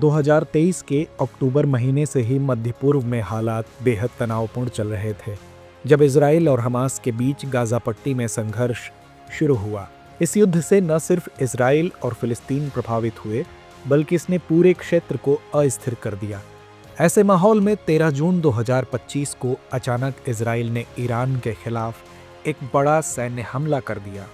2023 के अक्टूबर महीने से ही मध्य पूर्व में हालात बेहद तनावपूर्ण चल रहे थे, जब इजराइल और हमास के बीच गाजा पट्टी में संघर्ष शुरू हुआ। इस युद्ध से न सिर्फ इजराइल और फिलिस्तीन प्रभावित हुए, बल्कि इसने पूरे क्षेत्र को अस्थिर कर दिया। ऐसे माहौल में 13 जून 2025 को अचानक इजराइल ने ईरान के खिलाफ एक बड़ा सैन्य हमला कर दिया।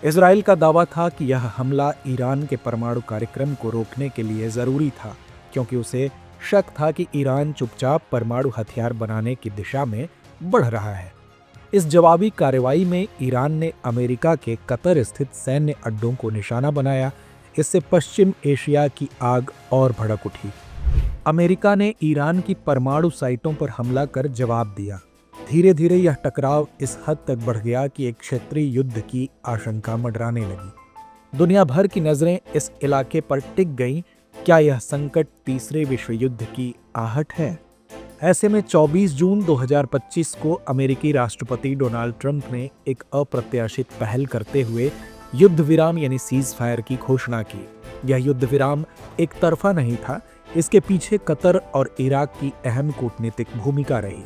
इजराइल का दावा था कि यह हमला ईरान के परमाणु कार्यक्रम को रोकने के लिए जरूरी था, क्योंकि उसे शक था कि ईरान चुपचाप परमाणु हथियार बनाने की दिशा में बढ़ रहा है। इस जवाबी कार्रवाई में ईरान ने अमेरिका के कतर स्थित सैन्य अड्डों को निशाना बनाया। इससे पश्चिम एशिया की आग और भड़क उठी। अमेरिका ने ईरान की परमाणु साइटों पर हमला कर जवाब दिया। धीरे धीरे यह टकराव इस हद तक बढ़ गया कि एक क्षेत्रीय युद्ध की आशंका मंडराने लगी। दुनिया भर की नजरें इस इलाके पर टिक गईं। क्या यह संकट तीसरे विश्व युद्ध की आहट है? ऐसे में 24 जून 2025 को अमेरिकी राष्ट्रपति डोनाल्ड ट्रंप ने एक अप्रत्याशित पहल करते हुए युद्ध विराम यानी सीज फायर की घोषणा की। यह युद्ध विराम एक तरफा नहीं था, इसके पीछे कतर और इराक की अहम कूटनीतिक भूमिका रही।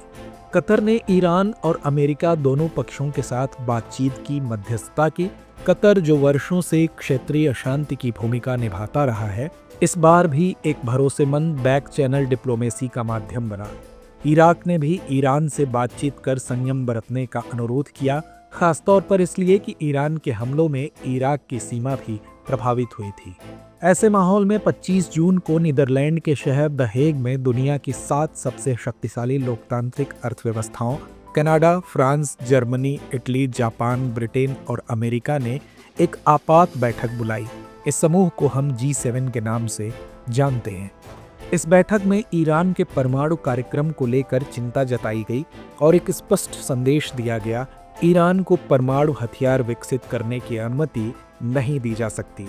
कतर ने ईरान और अमेरिका दोनों पक्षों के साथ बातचीत की मध्यस्थता की। कतर, जो वर्षों से क्षेत्रीय शांति की भूमिका निभाता रहा है, इस बार भी एक भरोसेमंद बैक चैनल डिप्लोमेसी का माध्यम बना। इराक ने भी ईरान से बातचीत कर संयम बरतने का अनुरोध किया, खासतौर पर इसलिए कि ईरान के हमलों में इराक की सीमा भी प्रभावित हुई थी। ऐसे माहौल में 25 जून को नीदरलैंड के शहर द हेग में दुनिया की 7 सबसे शक्तिशाली लोकतांत्रिक अर्थव्यवस्थाओं Canada, France, Germany, Italy, Japan, Britain और अमेरिका ने एक आपात बैठक बुलाई। इस समूह को हम G7 के नाम से जानते हैं। इस बैठक में ईरान के परमाणु कार्यक्रम को लेकर चिंता जताई गई और एक स्पष्ट संदेश दिया गया, ईरान को परमाणु हथियार विकसित करने की अनुमति नहीं दी जा सकती।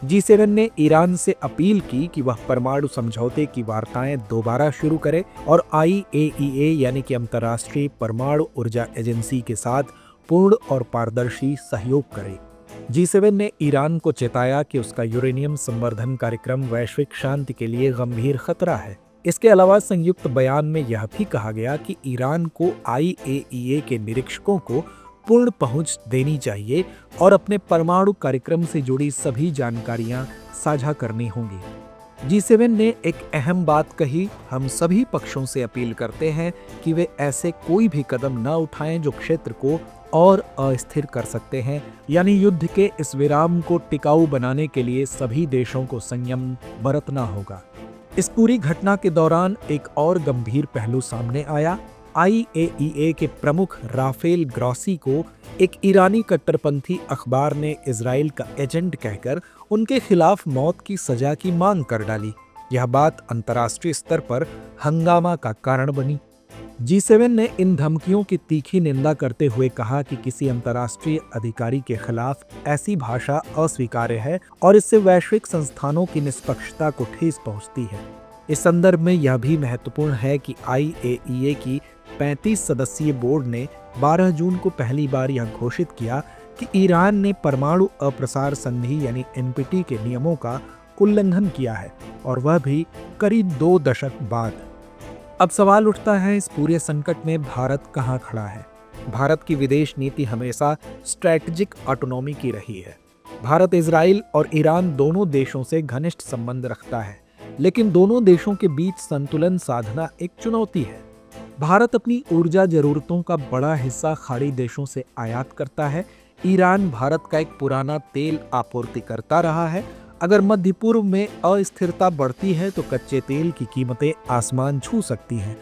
G7 ने ईरान से अपील की कि वह परमाणु समझौते की वार्ताएं दोबारा शुरू करे और IAEA यानी कि अंतर्राष्ट्रीय परमाणु ऊर्जा एजेंसी के साथ पूर्ण और पारदर्शी सहयोग करे। G7 ने ईरान को चेताया कि उसका यूरेनियम संवर्धन कार्यक्रम वैश्विक शांति के लिए गंभीर खतरा है। इसके अलावा संयुक्त बयान में यह भी कहा गया कि ईरान को IAEA के निरीक्षकों को पूर्ण पहुंच देनी चाहिए और अपने परमाणु कार्यक्रम से जुड़ी सभी जानकारियां साझा करनी होंगी। G7 ने एक अहम बात कही, हम सभी पक्षों से अपील करते हैं कि वे ऐसे कोई भी कदम न उठाएं जो क्षेत्र को और अस्थिर कर सकते हैं। यानी युद्ध के इस विराम को टिकाऊ बनाने के लिए सभी देशों को संयम बरतना होगा। इस पूरी घटना के दौरान एक और गंभीर पहलू सामने आया। IAEA के प्रमुख राफेल ग्रॉसी को एक ईरानी कट्टरपंथी अखबार ने इजराइल का एजेंट कहकर उनके खिलाफ मौत की सजा की मांग कर डाली। यह बात अंतर्राष्ट्रीय स्तर पर हंगामा का कारण बनी। G7 ने इन धमकियों की तीखी निंदा करते हुए कहा कि किसी अंतर्राष्ट्रीय अधिकारी के खिलाफ ऐसी भाषा अस्वीकार्य है और इससे वैश्विक संस्थानों की निष्पक्षता को ठेस पहुंचती है। इस संदर्भ में यह भी महत्वपूर्ण है कि IAEA की 35 सदस्यीय बोर्ड ने 12 जून को पहली बार यह घोषित किया कि ईरान ने परमाणु अप्रसार संधि यानी NPT के नियमों का उल्लंघन किया है, और वह भी करीब 2 दशक बाद। अब सवाल उठता है, इस पूरे संकट में भारत कहाँ खड़ा है? भारत की विदेश नीति हमेशा स्ट्रैटेजिक ऑटोनॉमी की रही है। भारत इजराइल और ईरान दोनों देशों से घनिष्ठ संबंध रखता है, लेकिन दोनों देशों के बीच संतुलन साधना एक चुनौती है। भारत अपनी ऊर्जा जरूरतों का बड़ा हिस्सा खाड़ी देशों से आयात करता है। ईरान भारत का एक पुराना तेल आपूर्तिकर्ता रहा है। अगर मध्य पूर्व में अस्थिरता बढ़ती है तो कच्चे तेल की कीमतें आसमान छू सकती हैं,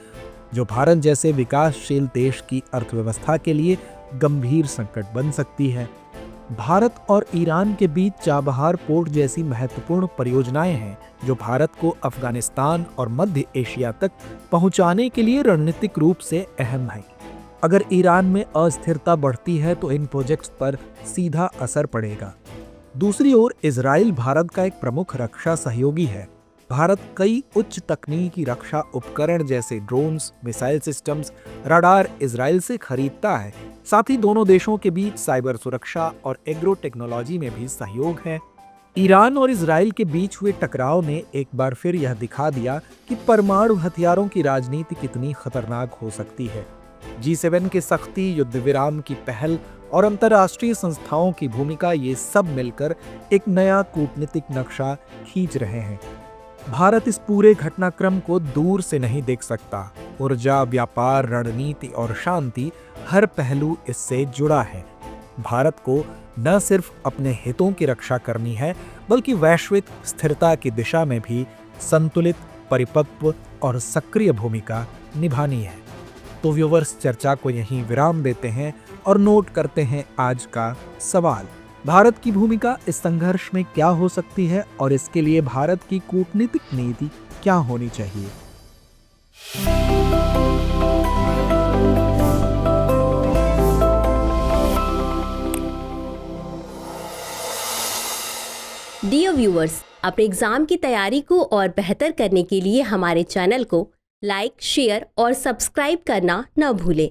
जो भारत जैसे विकासशील देश की अर्थव्यवस्था के लिए गंभीर संकट बन सकती है। भारत और ईरान के बीच चाबहार पोर्ट जैसी महत्वपूर्ण परियोजनाएं हैं, जो भारत को अफगानिस्तान और मध्य एशिया तक पहुंचाने के लिए रणनीतिक रूप से अहम है। अगर ईरान में अस्थिरता बढ़ती है तो इन प्रोजेक्ट्स पर सीधा असर पड़ेगा। दूसरी ओर इजराइल भारत का एक प्रमुख रक्षा सहयोगी है। भारत कई उच्च तकनीकी रक्षा उपकरण जैसे drones, missile systems, radar Israel से खरीदता है। साथ ही दोनों देशों के बीच साइबर सुरक्षा और एग्रो टेक्नोलॉजी में भी सहयोग है। ईरान और इजराइल के बीच हुए टकराव ने एक बार फिर यह दिखा दिया कि परमाणु हथियारों की राजनीति कितनी खतरनाक हो सकती है। G7 की सख्ती, युद्ध विराम की पहल और अंतर्राष्ट्रीय संस्थाओं की भूमिका, ये सब मिलकर एक नया कूटनीतिक नक्शा खींच रहे हैं। भारत इस पूरे घटनाक्रम को दूर से नहीं देख सकता। ऊर्जा, व्यापार, रणनीति और शांति, हर पहलू इससे जुड़ा है। भारत को न सिर्फ अपने हितों की रक्षा करनी है, बल्कि वैश्विक स्थिरता की दिशा में भी संतुलित, परिपक्व और सक्रिय भूमिका निभानी है। तो व्यूअर्स, चर्चा को यहीं विराम देते हैं और नोट करते हैं आज का सवाल। भारत की भूमिका इस संघर्ष में क्या हो सकती है और इसके लिए भारत की कूटनीतिक नीति क्या होनी चाहिए? डियर व्यूअर्स, अपने एग्जाम की तैयारी को और बेहतर करने के लिए हमारे चैनल को लाइक, शेयर और सब्सक्राइब करना न भूलें।